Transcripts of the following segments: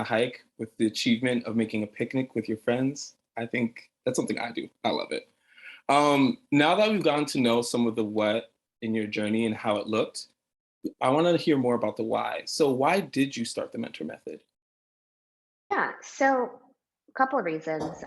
a hike with the achievement of making a picnic with your friends. I think that's something I do. I love it. Now that we've gotten to know some of the what in your journey and how it looked, I want to hear more about the why. So why did you start the mentor method? Yeah, so a couple of reasons.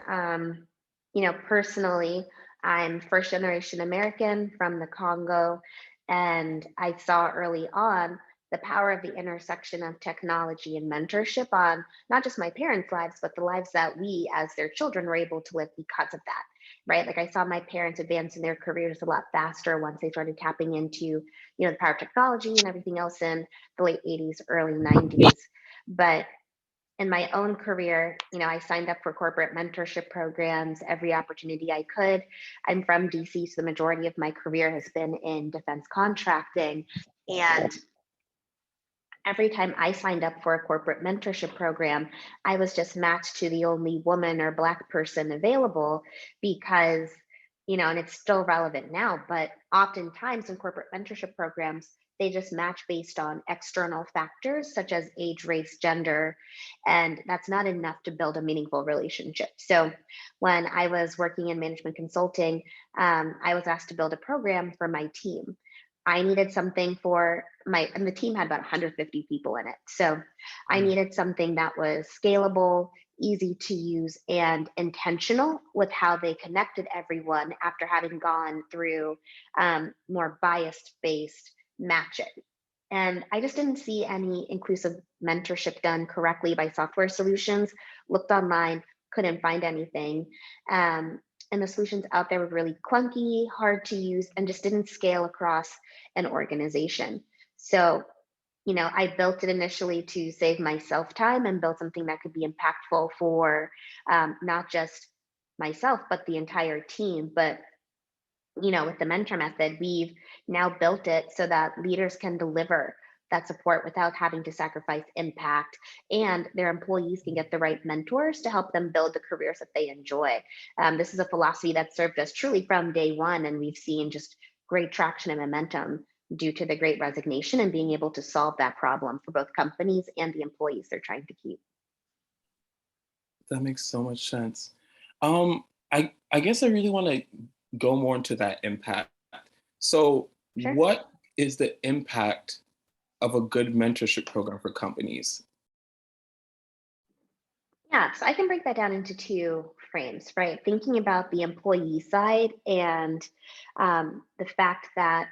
Personally, I'm first generation American from the Congo, and I saw early on the power of the intersection of technology and mentorship on not just my parents' lives, but the lives that we as their children were able to live because of that, right? Like I saw my parents advance in their careers a lot faster once they started tapping into, the power of technology and everything else in the late 80s, early 90s. But in my own career, I signed up for corporate mentorship programs every opportunity I could. I'm from DC, so the majority of my career has been in defense contracting. And every time I signed up for a corporate mentorship program, I was just matched to the only woman or Black person available because, and it's still relevant now, but oftentimes in corporate mentorship programs, they just match based on external factors such as age, race, gender, and that's not enough to build a meaningful relationship. So, when I was working in management consulting, I was asked to build a program for my team. I needed something for and the team had about 150 people in it. So I Mm. needed something that was scalable, easy to use, and intentional with how they connected everyone after having gone through more bias based matching. And I just didn't see any inclusive mentorship done correctly by software solutions. Looked online, couldn't find anything. And the solutions out there were really clunky, hard to use, and just didn't scale across an organization. So, I built it initially to save myself time and build something that could be impactful for not just myself, but the entire team. But with the mentor method, we've now built it so that leaders can deliver that support without having to sacrifice impact, and their employees can get the right mentors to help them build the careers that they enjoy. This is a philosophy that served us truly from day one, and we've seen just great traction and momentum due to the great resignation and being able to solve that problem for both companies and the employees they're trying to keep. That makes so much sense. Um, I guess I really want to go more into that impact. So, Sure. what is the impact of a good mentorship program for companies? Yeah, so I can break that down into two frames, right? Thinking about the employee side and the fact that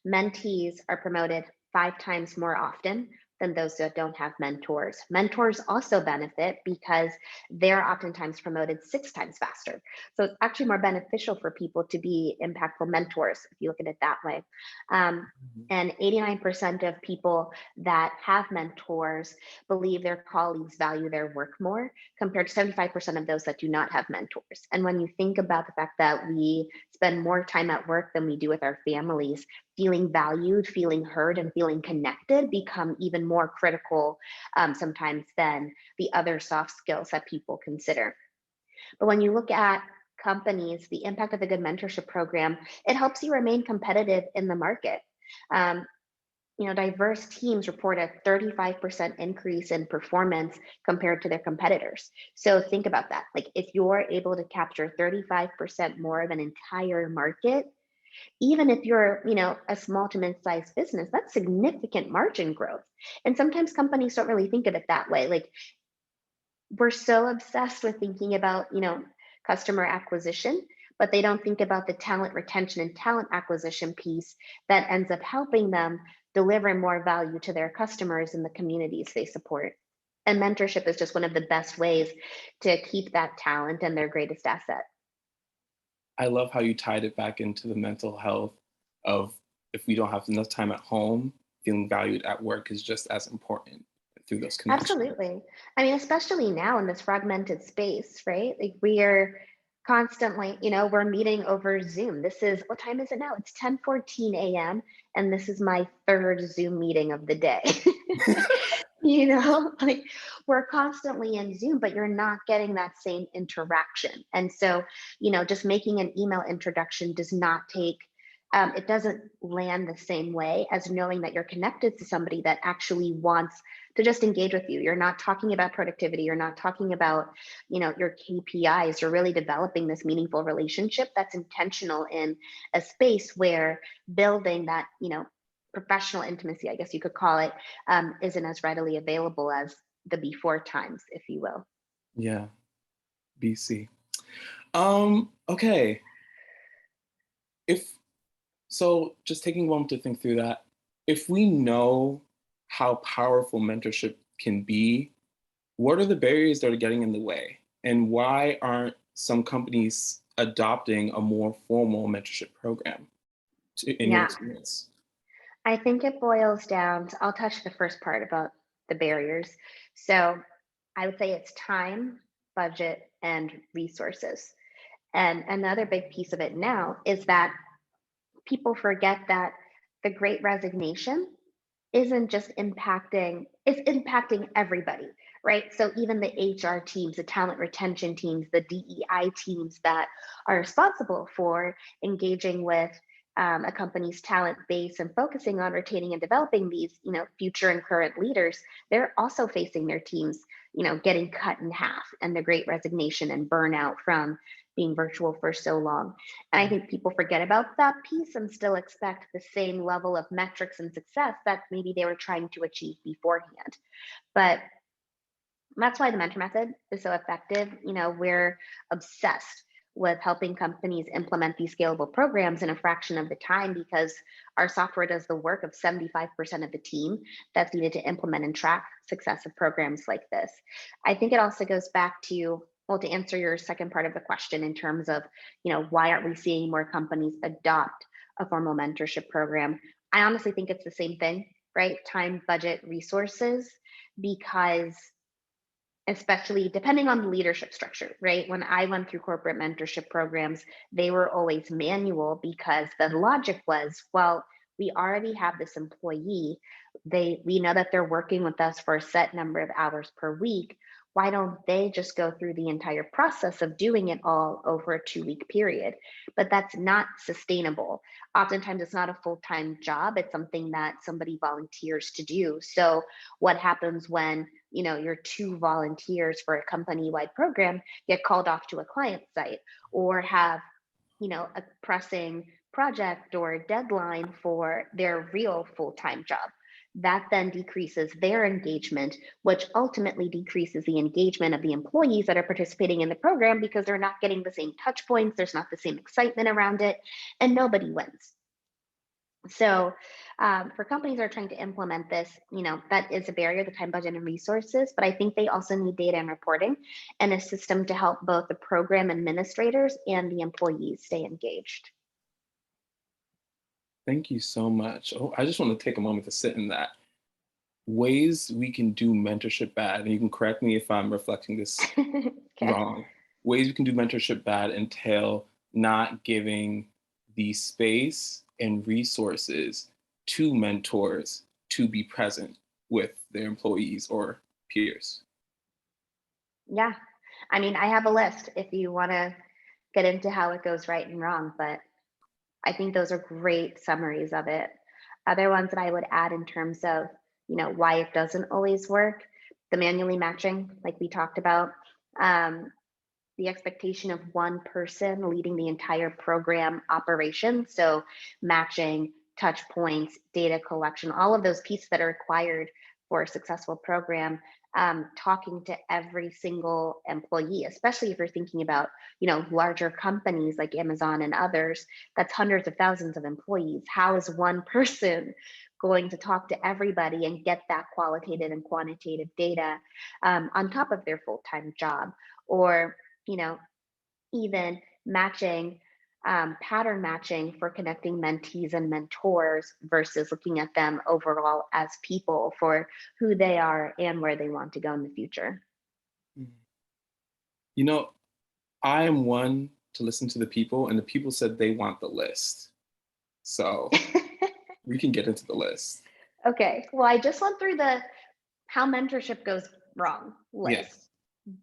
mentees are promoted 5 times more often than those that don't have mentors. Mentors also benefit because they're oftentimes promoted 6 times faster. So it's actually more beneficial for people to be impactful mentors if you look at it that way. Um, Mhm. and 89% of people that have mentors believe their colleagues value their work more compared to 75% of those that do not have mentors. And when you think about the fact that we spend more time at work than we do with our families, feeling valued, feeling heard, and feeling connected become even more critical sometimes than the other soft skills that people consider. But when you look at companies, the impact of a good mentorship program, it helps you remain competitive in the market. Um, Diverse teams report a 35% increase in performance compared to their competitors. So think about that. Like if you're able to capture 35% more of an entire market, even if you're, a small to mid-sized business, that's significant margin growth. And sometimes companies don't really think of it that way. Like we're so obsessed with thinking about, customer acquisition, but they don't think about the talent retention and talent acquisition piece that ends up helping them deliver more value to their customers and the communities they support. And mentorship is just one of the best ways to keep that talent and their greatest asset. I love how you tied it back into the mental health of if we don't have enough time at home, feeling valued at work is just as important through those connections. Absolutely. I mean, especially now in this fragmented space, right? Like we are constantly, we're meeting over Zoom. This is what time is it now? It's 10:14 a.m. and this is my third Zoom meeting of the day. Like we're constantly in Zoom, but you're not getting that same interaction. And so, just making an email introduction does not take it doesn't land the same way as knowing that you're connected to somebody that actually wants to just engage with you. You're not talking about productivity. You're not talking about, your KPIs. You're really developing this meaningful relationship that's intentional in a space where building that, professional intimacy, I guess you could call it, isn't as readily available as the before times, if you will. Yeah, BC. Okay. If so, just taking a moment to think through that. If we know how powerful mentorship can be, what are the barriers that are getting in the way? And why aren't some companies adopting a more formal mentorship program in your Yeah, experience? I think it boils down to, I'll touch the first part about the barriers. So I would say it's time, budget, and resources. And another big piece of it now is that people forget that the great resignation isn't just impacting, it's impacting everybody, right? So even the HR teams, the talent retention teams, the DEI teams that are responsible for engaging with a company's talent base and focusing on retaining and developing these, future and current leaders, they're also facing their teams, getting cut in half and the great resignation and burnout from being virtual for so long. And I think people forget about that piece and still expect the same level of metrics and success that maybe they were trying to achieve beforehand. But that's why the mentor method is so effective. We're obsessed with helping companies implement these scalable programs in a fraction of the time because our software does the work of 75% of the team that's needed to implement and track successive programs like this. I think it also goes back to, well, to answer your second part of the question in terms of, why aren't we seeing more companies adopt a formal mentorship program? I honestly think it's the same thing, right? Time, budget, resources, because especially depending on the leadership structure, right? When I went through corporate mentorship programs, they were always manual because the logic was, well, we already have this employee. We know that they're working with us for a set number of hours per week. Why don't they just go through the entire process of doing it all over a 2-week period? But that's not sustainable. Oftentimes, it's not a full-time job. It's something that somebody volunteers to do. So what happens when your 2 volunteers for a company-wide program get called off to a client site or have a pressing project or deadline for their real full-time job? That then decreases their engagement, which ultimately decreases the engagement of the employees that are participating in the program because they're not getting the same touch points, there's not the same excitement around it, and nobody wins. So for companies that are trying to implement this, that is a barrier, the time, budget, and resources, but I think they also need data and reporting and a system to help both the program administrators and the employees stay engaged. Thank you so much. Oh, I just want to take a moment to sit in that. Ways we can do mentorship bad, and you can correct me if I'm reflecting this Okay. wrong. Ways we can do mentorship bad entail not giving the space and resources to mentors to be present with their employees or peers. Yeah. I mean, I have a list if you want to get into how it goes right and wrong, but I think those are great summaries of it. Other ones that I would add in terms of, why it doesn't always work, the manually matching, like we talked about, the expectation of one person leading the entire program operation. So matching, touch points, data collection, all of those pieces that are required for a successful program, talking to every single employee, especially if you're thinking about, larger companies like Amazon and others, that's hundreds of thousands of employees. How is one person going to talk to everybody and get that qualitative and quantitative data on top of their full-time job? Or, even matching, pattern matching for connecting mentees and mentors versus looking at them overall as people for who they are and where they want to go in the future. Mhm. You know, I am one to listen to the people, and the people said they want the list. So we can get into the list. Okay, well, I just went through the how mentorship goes wrong list, Yes.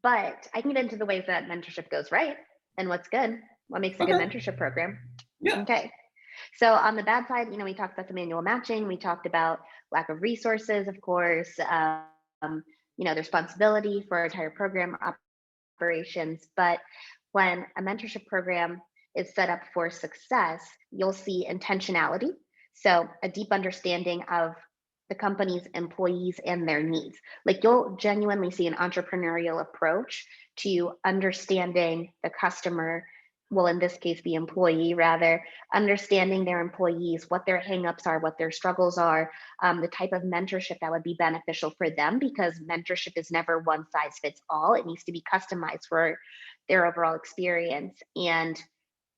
but I can get into the ways that mentorship goes right and what's good, what makes a good Okay. mentorship program. Yeah. Okay. So on the bad side, we talked about the manual matching, we talked about lack of resources, of course, the responsibility for entire program operations. But when a mentorship program is set up for success, you'll see intentionality. So a deep understanding of the company's employees and their needs. Like you'll genuinely see an entrepreneurial approach to understanding the customer, well, in this case, the employee rather, understanding their employees, what their hangups are, what their struggles are, the type of mentorship that would be beneficial for them, because mentorship is never one size fits all. It needs to be customized for their overall experience, and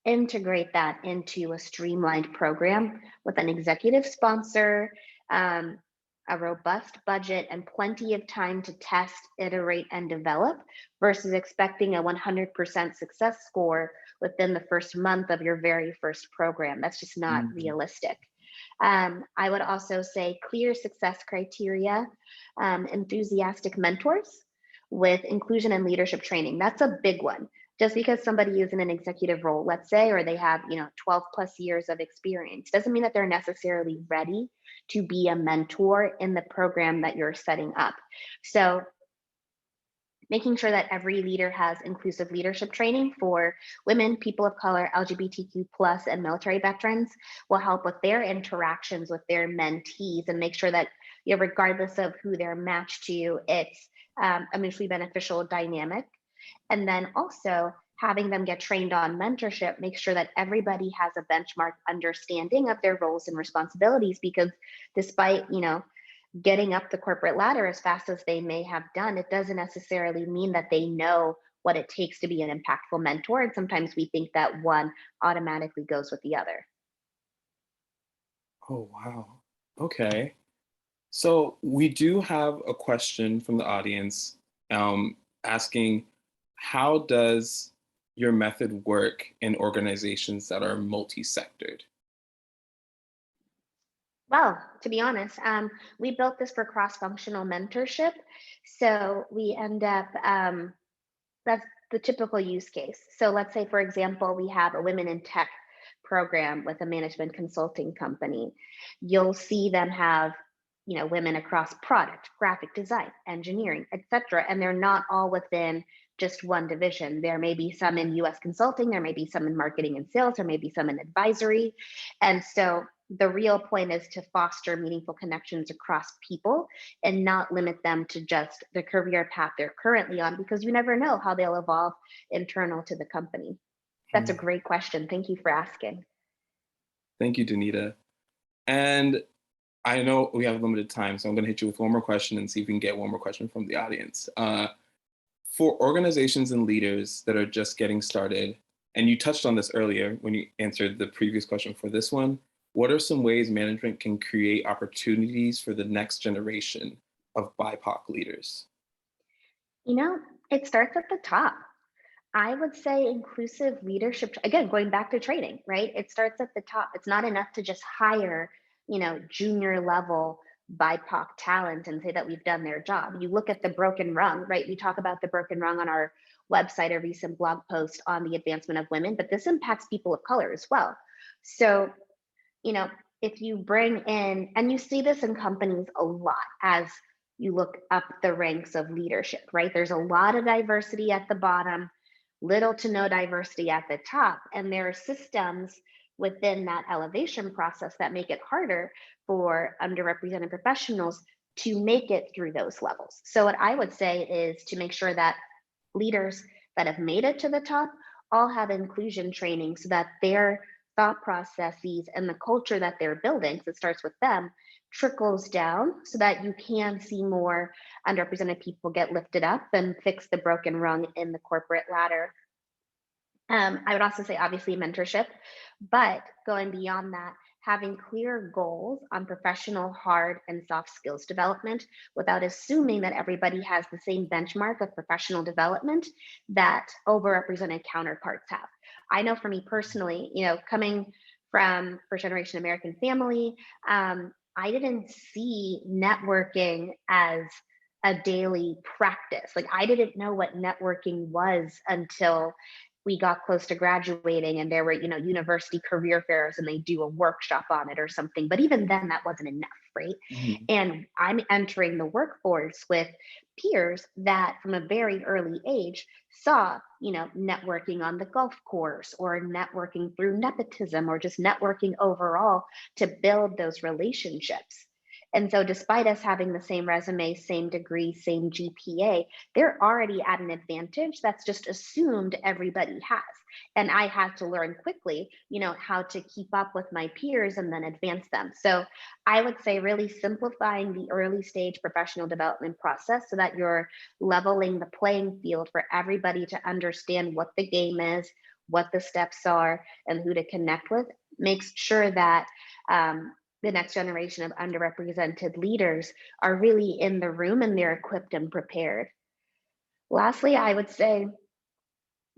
integrate that into a streamlined program with an executive sponsor, a robust budget, and plenty of time to test, iterate, and develop, versus expecting a 100% success score within the first month of your very first program. That's just not realistic. I would also say clear success criteria, enthusiastic mentors with inclusion and leadership training. That's a big one. Just because somebody is in an executive role, let's say, or they have 12 plus years of experience, doesn't mean that they're necessarily ready to be a mentor in the program that you're setting up. So making sure that every leader has inclusive leadership training for women, people of color, LGBTQ plus, and military veterans will help with their interactions with their mentees, and make sure that regardless of who they're matched to, it's a mutually beneficial dynamic. And then also having them get trained on mentorship, make sure that everybody has a benchmark understanding of their roles and responsibilities, because despite, getting up the corporate ladder as fast as they may have done, it doesn't necessarily mean that they know what it takes to be an impactful mentor. And sometimes we think that one automatically goes with the other. Oh, wow. Okay. So we do have a question from the audience asking, how does your method work in organizations that are multi-sectored? Well, to be honest, we built this for cross-functional mentorship. So we end up, that's the typical use case. So let's say, for example, we have a women in tech program with a management consulting company. You'll see them have, women across product, graphic design, engineering, etc. And they're not all within just one division. There may be some in US consulting, there may be some in marketing and sales, there may be some in advisory. And so the real point is to foster meaningful connections across people and not limit them to just the career path they're currently on, because you never know how they'll evolve internal to the company. That's a great question. Thank you for asking. Thank you, Danita. And I know we have limited time, so I'm going to hit you with one more question and see if we can get one more question from the audience. For organizations and leaders that are just getting started, and you touched on this earlier when you answered the previous question for this one, what are some ways management can create opportunities for the next generation of BIPOC leaders? It starts at the top. I would say inclusive leadership, again, going back to training, right? It starts at the top. It's not enough to just hire, junior level BIPOC talent and say that we've done their job. You look at the broken rung, right? We talk about the broken rung on our website, a recent blog post on the advancement of women, but this impacts people of color as well. So, if you bring in, and you see this in companies a lot as you look up the ranks of leadership, right? There's a lot of diversity at the bottom, little to no diversity at the top. And there are systems within that elevation process that make it harder for underrepresented professionals to make it through those levels. So what I would say is to make sure that leaders that have made it to the top all have inclusion training, so that their thought processes and the culture that they're building, so it starts with them, trickles down, so that you can see more underrepresented people get lifted up and fix the broken rung in the corporate ladder. I would also say, obviously, mentorship, but going beyond that, having clear goals on professional, hard, and soft skills development without assuming that everybody has the same benchmark of professional development that overrepresented counterparts have. I know for me personally, coming from first generation American family, I didn't see networking as a daily practice. Like, I didn't know what networking was until we got close to graduating and there were, university career fairs and they do a workshop on it or something. But even then, that wasn't enough, right? Mhm. And I'm entering the workforce with peers that from a very early age saw, networking on the golf course or networking through nepotism or just networking overall to build those relationships. And so, despite us having the same resume, same degree, same GPA, they're already at an advantage that's just assumed everybody has. And I had to learn quickly, how to keep up with my peers and then advance them. So I would say really simplifying the early stage professional development process so that you're leveling the playing field for everybody to understand what the game is, what the steps are, and who to connect with makes sure that the next generation of underrepresented leaders are really in the room and they're equipped and prepared. Lastly, I would say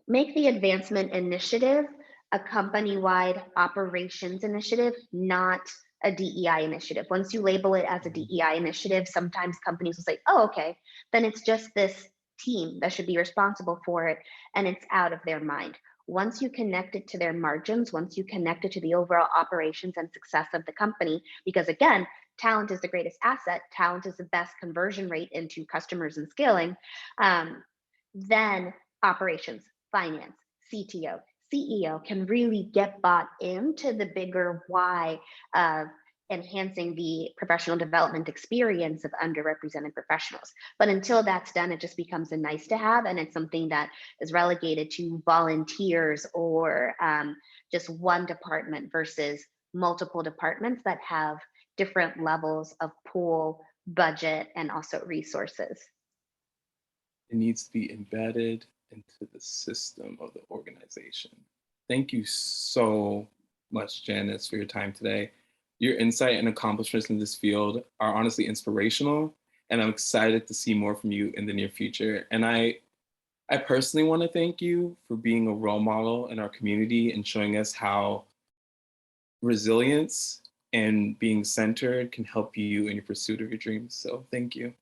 make the advancement initiative a company wide operations initiative, not a DEI initiative. Once you label it as a DEI initiative, sometimes companies will say, oh, okay, then it's just this team that should be responsible for it, and it's out of their mind. Once you connect it to their margins, once you connect it to the overall operations and success of the company, because again, talent is the greatest asset, talent is the best conversion rate into customers and scaling, then operations, finance, CTO, CEO can really get bought into the bigger why of enhancing the professional development experience of underrepresented professionals. But until that's done, it just becomes a nice to have, and it's something that is relegated to volunteers or just one department versus multiple departments that have different levels of pool, budget, and also resources. It needs to be embedded into the system of the organization. Thank you so much, Janice, for your time today. Your insight and accomplishments in this field are honestly inspirational, and I'm excited to see more from you in the near future. And I personally want to thank you for being a role model in our community and showing us how resilience and being centered can help you in your pursuit of your dreams. So thank you.